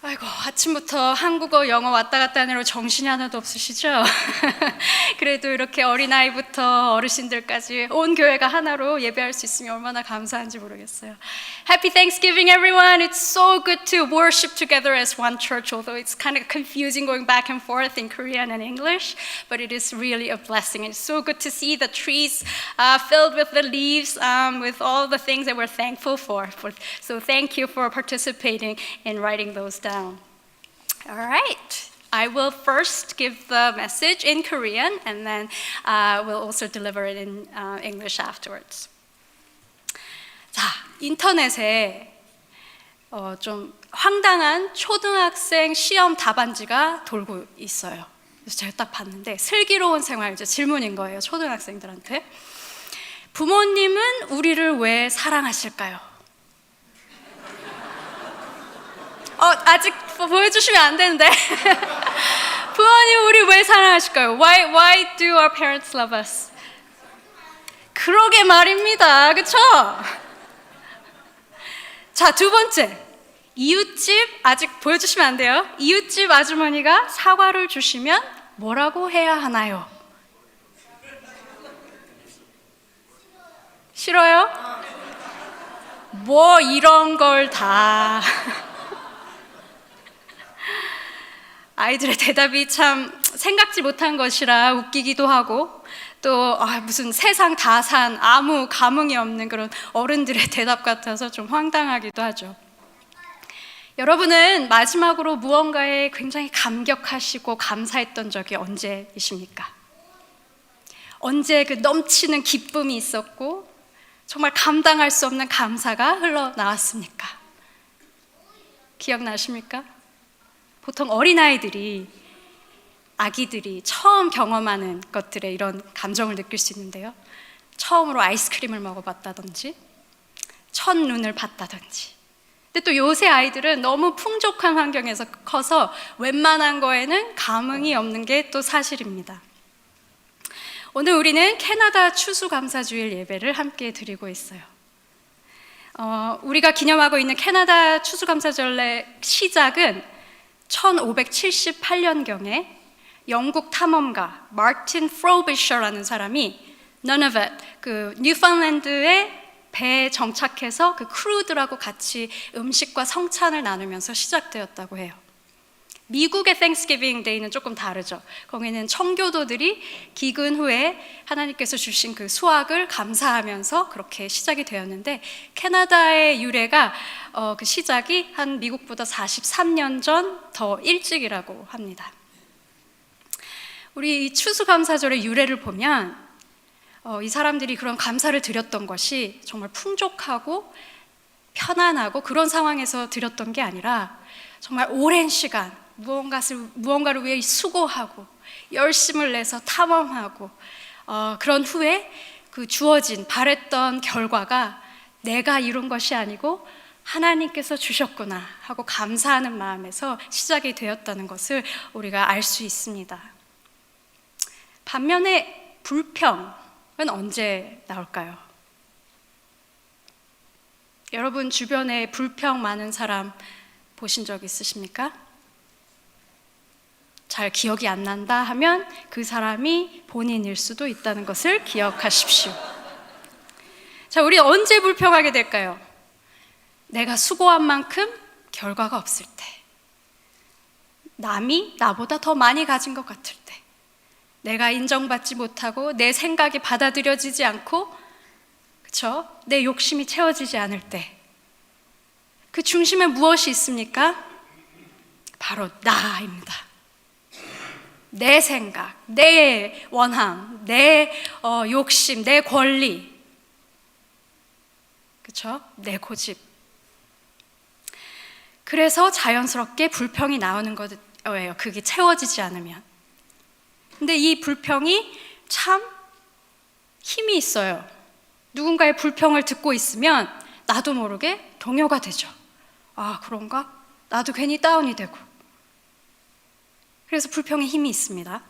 아이고, 아침부터 한국어, 영어 왔다 갔다 하느라 정신이 하나도 없으시죠? 그래도 이렇게 어린아이부터 어르신들까지 온 교회가 하나로 예배할 수 있으면 얼마나 감사한지 모르겠어요. Happy Thanksgiving, everyone! It's so good to worship together as one church, although it's kind of confusing going back and forth in Korean and English, but it is really a blessing. And it's so good to see the trees filled with the leaves, with all the things that we're thankful for. So thank you for participating in writing those down. All right. I will first give the message in Korean and then we'll also deliver it in English afterwards. 자, 인터넷에 좀 황당한 초등학생 시험 답안지가 돌고 있어요. 그래서 제가 딱 봤는데 슬기로운 생활 이제 질문인 거예요. 초등학생들한테. 부모님은 우리를 왜 사랑하실까요? 아직 보여주시면 안 되는데. 부모님 우리 왜 사랑하실까요? Why do our parents love us? 그러게 말입니다. 그쵸? 자, 두 번째. 이웃집, 아직 보여주시면 안 돼요. 이웃집 아주머니가 사과를 주시면 뭐라고 해야 하나요? 싫어요? 뭐 이런 걸 다. 아이들의 대답이 참 생각지 못한 것이라 웃기기도 하고 또 무슨 세상 다 산 아무 감흥이 없는 그런 어른들의 대답 같아서 좀 황당하기도 하죠. 여러분은 마지막으로 무언가에 굉장히 감격하시고 감사했던 적이 언제이십니까? 언제 그 넘치는 기쁨이 있었고 정말 감당할 수 없는 감사가 흘러나왔습니까? 기억나십니까? 보통 어린아이들이, 아기들이 처음 경험하는 것들에 이런 감정을 느낄 수 있는데요. 처음으로 아이스크림을 먹어봤다든지 첫눈을 봤다든지. 근데 또 요새 아이들은 너무 풍족한 환경에서 커서 웬만한 거에는 감흥이 없는 게 또 사실입니다. 오늘 우리는 캐나다 추수감사주일 예배를 함께 드리고 있어요. 우리가 기념하고 있는 캐나다 추수감사절의 시작은 1578년경에 영국 탐험가 마틴 프로비셔라는 사람이 너너벳, 그 뉴펀랜드에 배에 정착해서 그 크루들하고 같이 음식과 성찬을 나누면서 시작되었다고 해요. 미국의 땡스기빙 데이는 조금 다르죠. 거기는 청교도들이 기근 후에 하나님께서 주신 그 수확을 감사하면서 그렇게 시작이 되었는데 캐나다의 유래가 그 시작이 한 미국보다 43년 전 더 일찍이라고 합니다. 우리 이 추수감사절의 유래를 보면 이 사람들이 그런 감사를 드렸던 것이 정말 풍족하고 편안하고 그런 상황에서 드렸던 게 아니라 정말 오랜 시간 무언가를 위해 수고하고 열심을 내서 탐험하고 그런 후에 그 주어진 바랬던 결과가 내가 이룬 것이 아니고 하나님께서 주셨구나 하고 감사하는 마음에서 시작이 되었다는 것을 우리가 알 수 있습니다. 반면에 불평은 언제 나올까요? 여러분 주변에 불평 많은 사람 보신 적 있으십니까? 잘 기억이 안 난다 하면 그 사람이 본인일 수도 있다는 것을 기억하십시오. 자, 우리 언제 불평하게 될까요? 내가 수고한 만큼 결과가 없을 때, 남이 나보다 더 많이 가진 것 같을 때, 내가 인정받지 못하고 내 생각이 받아들여지지 않고, 그쵸? 내 욕심이 채워지지 않을 때, 그 중심에 무엇이 있습니까? 바로 나입니다. 내 생각, 내 원함, 내 욕심, 내 권리, 그쵸? 내 고집. 그래서 자연스럽게 불평이 나오는 거예요. 그게 채워지지 않으면. 근데 이 불평이 참 힘이 있어요. 누군가의 불평을 듣고 있으면 나도 모르게 동요가 되죠. 아, 그런가? 나도 괜히 다운이 되고. 그래서 불평의 힘이 있습니다.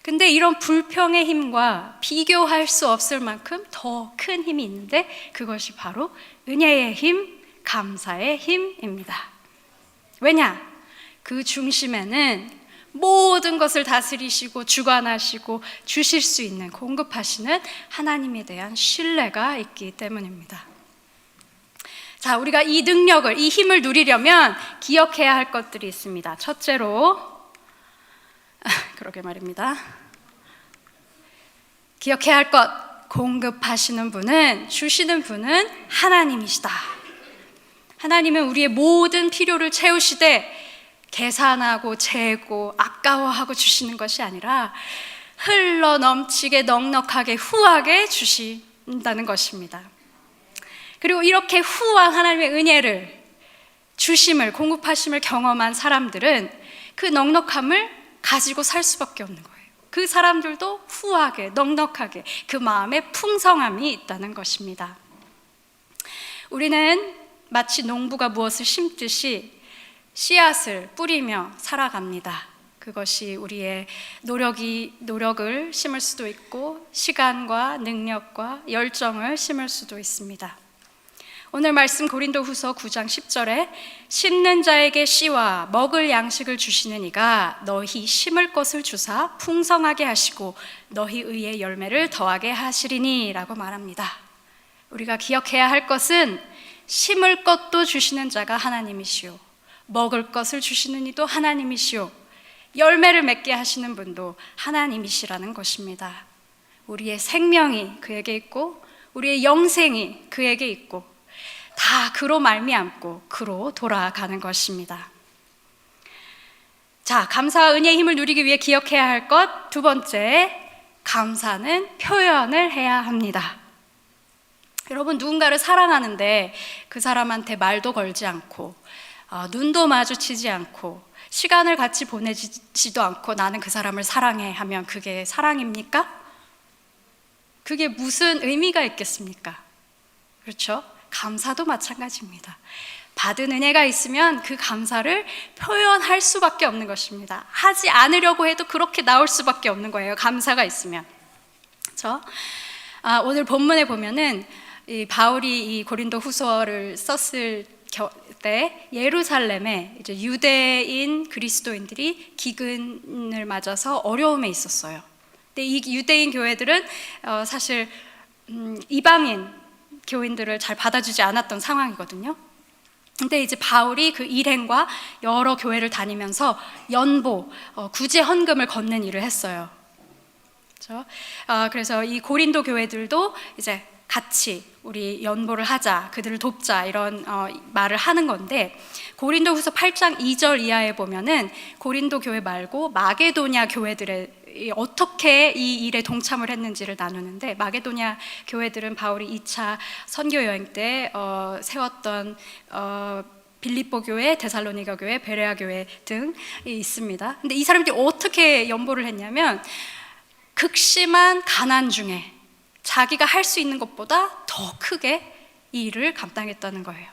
근데 이런 불평의 힘과 비교할 수 없을 만큼 더 큰 힘이 있는데 그것이 바로 은혜의 힘, 감사의 힘입니다. 왜냐? 그 중심에는 모든 것을 다스리시고 주관하시고 주실 수 있는, 공급하시는 하나님에 대한 신뢰가 있기 때문입니다. 자, 우리가 이 능력을, 이 힘을 누리려면 기억해야 할 것들이 있습니다. 첫째로, 그러게 말입니다. 기억해야 할 것, 공급하시는 분은, 주시는 분은 하나님이시다. 하나님은 우리의 모든 필요를 채우시되 계산하고 재고 아까워하고 주시는 것이 아니라 흘러 넘치게 넉넉하게 후하게 주신다는 것입니다. 그리고 이렇게 후한 하나님의 은혜를, 주심을, 공급하심을 경험한 사람들은 그 넉넉함을 가지고 살 수밖에 없는 거예요. 그 사람들도 후하게, 넉넉하게 그 마음에 풍성함이 있다는 것입니다. 우리는 마치 농부가 무엇을 심듯이 씨앗을 뿌리며 살아갑니다. 그것이 우리의 노력을 심을 수도 있고 시간과 능력과 열정을 심을 수도 있습니다. 오늘 말씀 고린도후서 9장 10절에 심는 자에게 씨와 먹을 양식을 주시는 이가 너희 심을 것을 주사 풍성하게 하시고 너희 의의 열매를 더하게 하시리니 라고 말합니다. 우리가 기억해야 할 것은 심을 것도 주시는 자가 하나님이시오, 먹을 것을 주시는 이도 하나님이시오, 열매를 맺게 하시는 분도 하나님이시라는 것입니다. 우리의 생명이 그에게 있고 우리의 영생이 그에게 있고 다 그로 말미암고 그로 돌아가는 것입니다. 자, 감사와 은혜의 힘을 누리기 위해 기억해야 할 것, 두 번째, 감사는 표현을 해야 합니다. 여러분, 누군가를 사랑하는데 그 사람한테 말도 걸지 않고 눈도 마주치지 않고 시간을 같이 보내지도 않고 나는 그 사람을 사랑해 하면 그게 사랑입니까? 그게 무슨 의미가 있겠습니까? 그렇죠? 감사도 마찬가지입니다. 받은 은혜가 있으면 그 감사를 표현할 수밖에 없는 것입니다. 하지 않으려고 해도 그렇게 나올 수밖에 없는 거예요. 감사가 있으면. 그렇죠? 오늘 본문에 보면은 이 바울이 이 고린도 후서를 썼을 때 예루살렘에 이제 유대인 그리스도인들이 기근을 맞아서 어려움에 있었어요. 근데 이 유대인 교회들은 사실 이방인 교인들을 잘 받아주지 않았던 상황이거든요. 근데 이제 바울이 그 일행과 여러 교회를 다니면서 연보, 구제 헌금을 걷는 일을 했어요. 그렇죠? 그래서 이 고린도 교회들도 이제 같이 우리 연보를 하자, 그들을 돕자, 이런 말을 하는 건데, 고린도후서 8장 2절 이하에 보면은 고린도 교회 말고 마게도냐 교회들의 어떻게 이 일에 동참을 했는지를 나누는데, 마게도냐 교회들은 바울이 2차 선교 여행 때 세웠던 빌립보 교회, 데살로니가 교회, 베레아 교회 등이 있습니다. 근데 이 사람들이 어떻게 연보를 했냐면, 극심한 가난 중에 자기가 할 수 있는 것보다 더 크게 이 일을 감당했다는 거예요.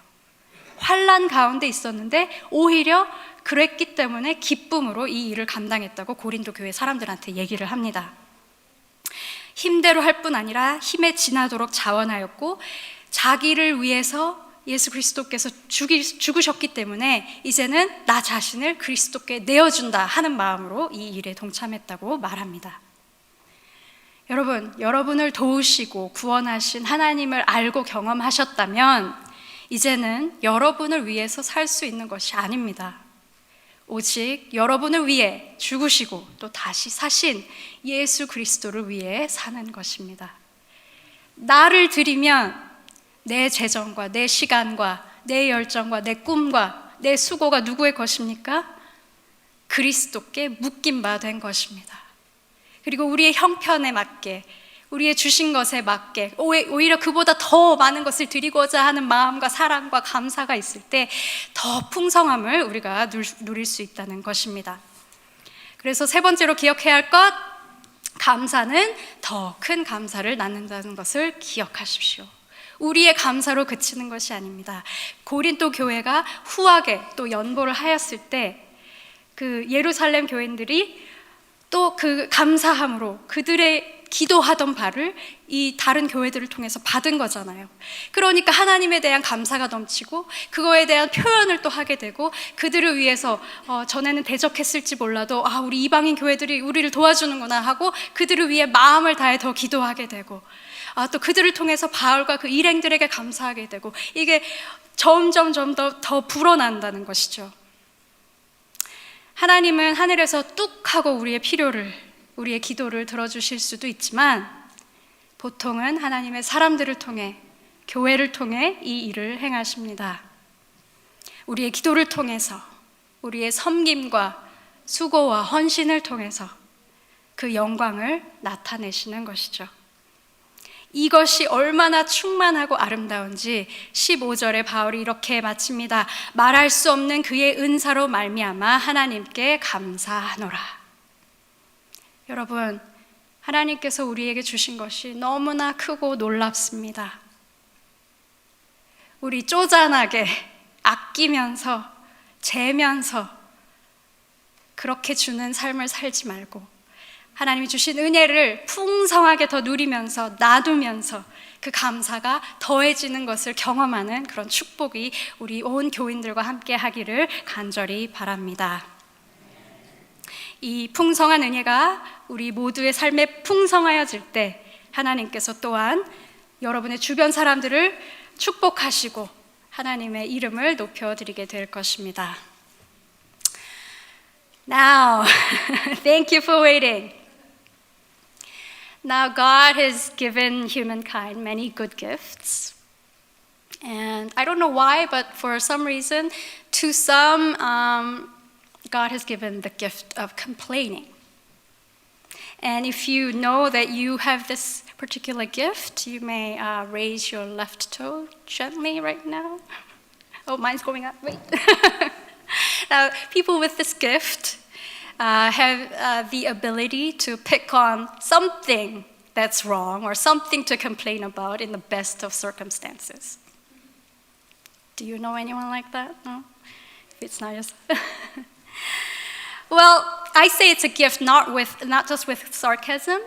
환난 가운데 있었는데 오히려 그랬기 때문에 기쁨으로 이 일을 감당했다고 고린도 교회 사람들한테 얘기를 합니다. 힘대로 할 뿐 아니라 힘에 지나도록 자원하였고, 자기를 위해서 예수 그리스도께서 죽으셨기 때문에 이제는 나 자신을 그리스도께 내어준다 하는 마음으로 이 일에 동참했다고 말합니다. 여러분, 여러분을 도우시고 구원하신 하나님을 알고 경험하셨다면 이제는 여러분을 위해서 살 수 있는 것이 아닙니다. 오직 여러분을 위해 죽으시고 또 다시 사신 예수 그리스도를 위해 사는 것입니다. 나를 드리면 내 재정과 내 시간과 내 열정과 내 꿈과 내 수고가 누구의 것입니까? 그리스도께 묶인 바 된 것입니다. 그리고 우리의 형편에 맞게, 우리의 주신 것에 맞게, 오히려 그보다 더 많은 것을 드리고자 하는 마음과 사랑과 감사가 있을 때 더 풍성함을 우리가 누릴 수 있다는 것입니다. 그래서 세 번째로 기억해야 할 것, 감사는 더 큰 감사를 낳는다는 것을 기억하십시오. 우리의 감사로 그치는 것이 아닙니다. 고린도 교회가 후하게 또 연보를 하였을 때 그 예루살렘 교인들이 또 그 감사함으로 그들의 기도하던 바를 이 다른 교회들을 통해서 받은 거잖아요. 그러니까 하나님에 대한 감사가 넘치고 그거에 대한 표현을 또 하게 되고, 그들을 위해서 전에는 대적했을지 몰라도 우리 이방인 교회들이 우리를 도와주는구나 하고 그들을 위해 마음을 다해 더 기도하게 되고, 또 그들을 통해서 바울과 그 일행들에게 감사하게 되고, 이게 점점 더 불어난다는 것이죠. 하나님은 하늘에서 뚝 하고 우리의 기도를 들어주실 수도 있지만, 보통은 하나님의 사람들을 통해, 교회를 통해 이 일을 행하십니다. 우리의 기도를 통해서, 우리의 섬김과 수고와 헌신을 통해서 그 영광을 나타내시는 것이죠. 이것이 얼마나 충만하고 아름다운지 15절에 바울이 이렇게 마칩니다. 말할 수 없는 그의 은사로 말미암아 하나님께 감사하노라. 여러분, 하나님께서 우리에게 주신 것이 너무나 크고 놀랍습니다. 우리 쪼잔하게 아끼면서 재면서 그렇게 주는 삶을 살지 말고, 하나님이 주신 은혜를 풍성하게 더 누리면서 나누면서 그 감사가 더해지는 것을 경험하는 그런 축복이 우리 온 교인들과 함께 하기를 간절히 바랍니다. 이 풍성한 은혜가 우리 모두의 삶에 풍성하여질 때 하나님께서 또한 여러분의 주변 사람들을 축복하시고 하나님의 이름을 높여드리게 될 것입니다. Now, thank you for waiting. Now, God has given humankind many good gifts. And I don't know why, but for some reason, to some, God has given the gift of complaining. And if you know that you have this particular gift, you may raise your left toe gently right now. Oh, mine's going up. Wait. Now, people with this gift have the ability to pick on something that's wrong or something to complain about in the best of circumstances. Do you know anyone like that? No? If it's not yourself. Well, I say it's a gift not just with sarcasm,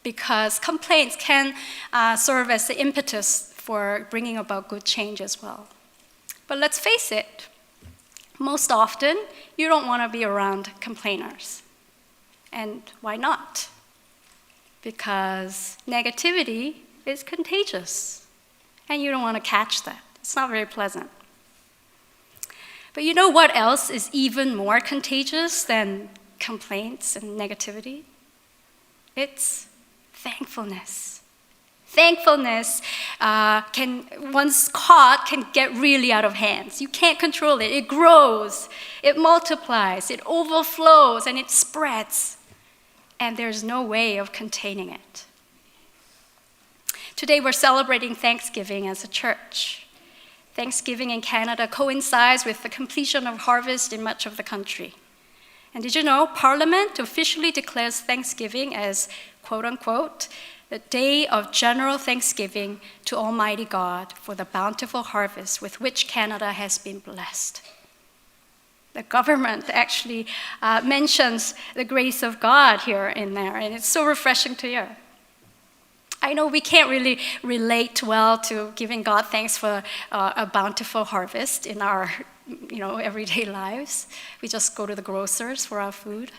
because complaints can serve as the impetus for bringing about good change as well. But let's face it, most often, you don't want to be around complainers. And why not? Because negativity is contagious, and you don't want to catch that. It's not very pleasant. But you know what else is even more contagious than complaints and negativity? It's thankfulness. Thankfulness once caught, can get really out of hands. You can't control it. It grows, it multiplies, it overflows, and it spreads. And there's no way of containing it. Today we're celebrating Thanksgiving as a church. Thanksgiving in Canada coincides with the completion of harvest in much of the country. And did you know Parliament officially declares Thanksgiving as, quote unquote, the day of general thanksgiving to Almighty God for the bountiful harvest with which Canada has been blessed. The government actually mentions the grace of God here in there, and it's so refreshing to hear. I know we can't really relate well to giving God thanks for a bountiful harvest in our everyday lives. We just go to the grocers for our food.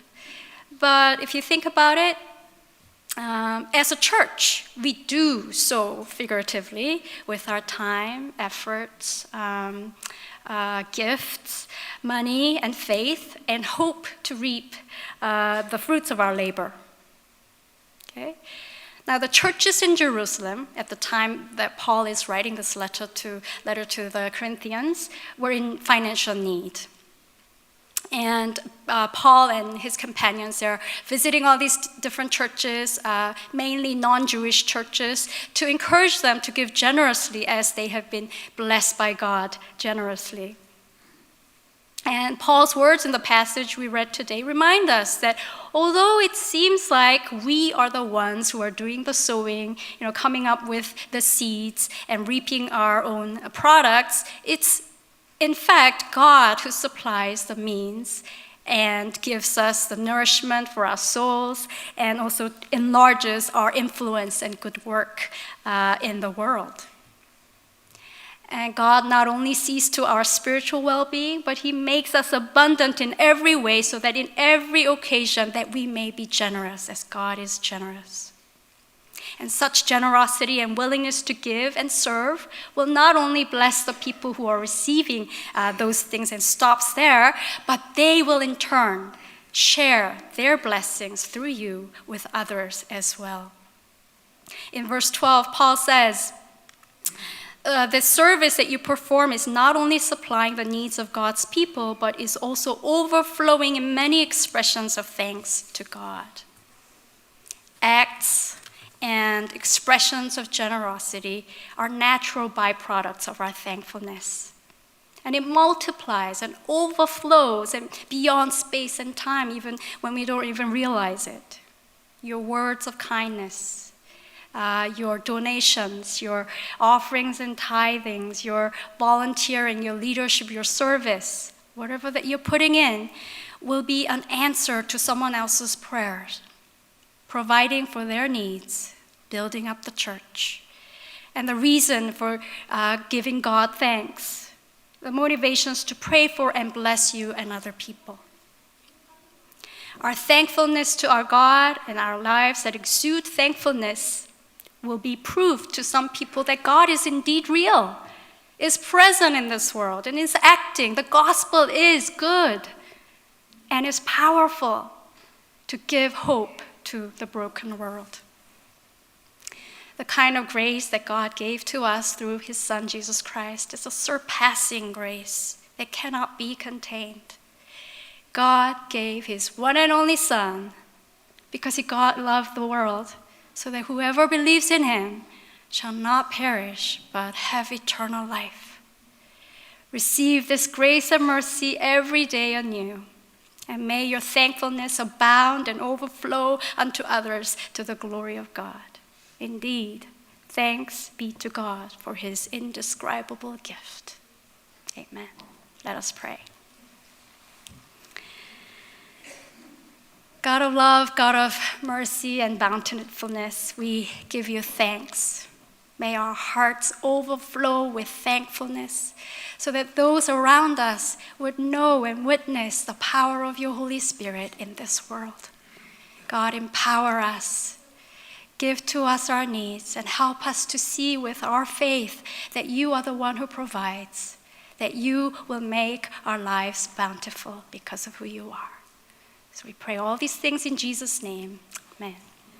But if you think about it, as a church, we do so figuratively with our time, efforts, gifts, money, and faith, and hope to reap the fruits of our labor. Okay? Now, the churches in Jerusalem at the time that Paul is writing this letter to the Corinthians were in financial need. And Paul and his companions are visiting all these different churches, mainly non-Jewish churches, to encourage them to give generously as they have been blessed by God generously. And Paul's words in the passage we read today remind us that although it seems like we are the ones who are doing the sowing, coming up with the seeds and reaping our own products, it's in fact God who supplies the means and gives us the nourishment for our souls, and also enlarges our influence and good work in the world. And God not only sees to our spiritual well-being, but he makes us abundant in every way so that in every occasion that we may be generous as God is generous. And such generosity and willingness to give and serve will not only bless the people who are receiving those things and stops there, but they will in turn share their blessings through you with others as well. In verse 12, Paul says, the service that you perform is not only supplying the needs of God's people, but is also overflowing in many expressions of thanks to God. Acts and expressions of generosity are natural byproducts of our thankfulness. And it multiplies and overflows and beyond space and time, even when we don't even realize it. Your words of kindness, your donations, your offerings and tithings, your volunteering, your leadership, your service, whatever that you're putting in, will be an answer to someone else's prayers, providing for their needs, building up the church. And the reason for giving God thanks, the motivations to pray for and bless you and other people. Our thankfulness to our God and our lives that exude thankfulness will be proof to some people that God is indeed real, is present in this world, and is acting. The gospel is good and is powerful to give hope to the broken world. The kind of grace that God gave to us through his Son, Jesus Christ, is a surpassing grace that cannot be contained. God gave his one and only Son because God loved the world, so that whoever believes in him shall not perish, but have eternal life. Receive this grace and mercy every day anew, and may your thankfulness abound and overflow unto others to the glory of God. Indeed, thanks be to God for his indescribable gift. Amen. Let us pray. God of love, God of mercy and bountifulness, we give you thanks. May our hearts overflow with thankfulness so that those around us would know and witness the power of your Holy Spirit in this world. God, empower us. Give to us our needs and help us to see with our faith that you are the one who provides, that you will make our lives bountiful because of who you are. So we pray all these things in Jesus' name. Amen.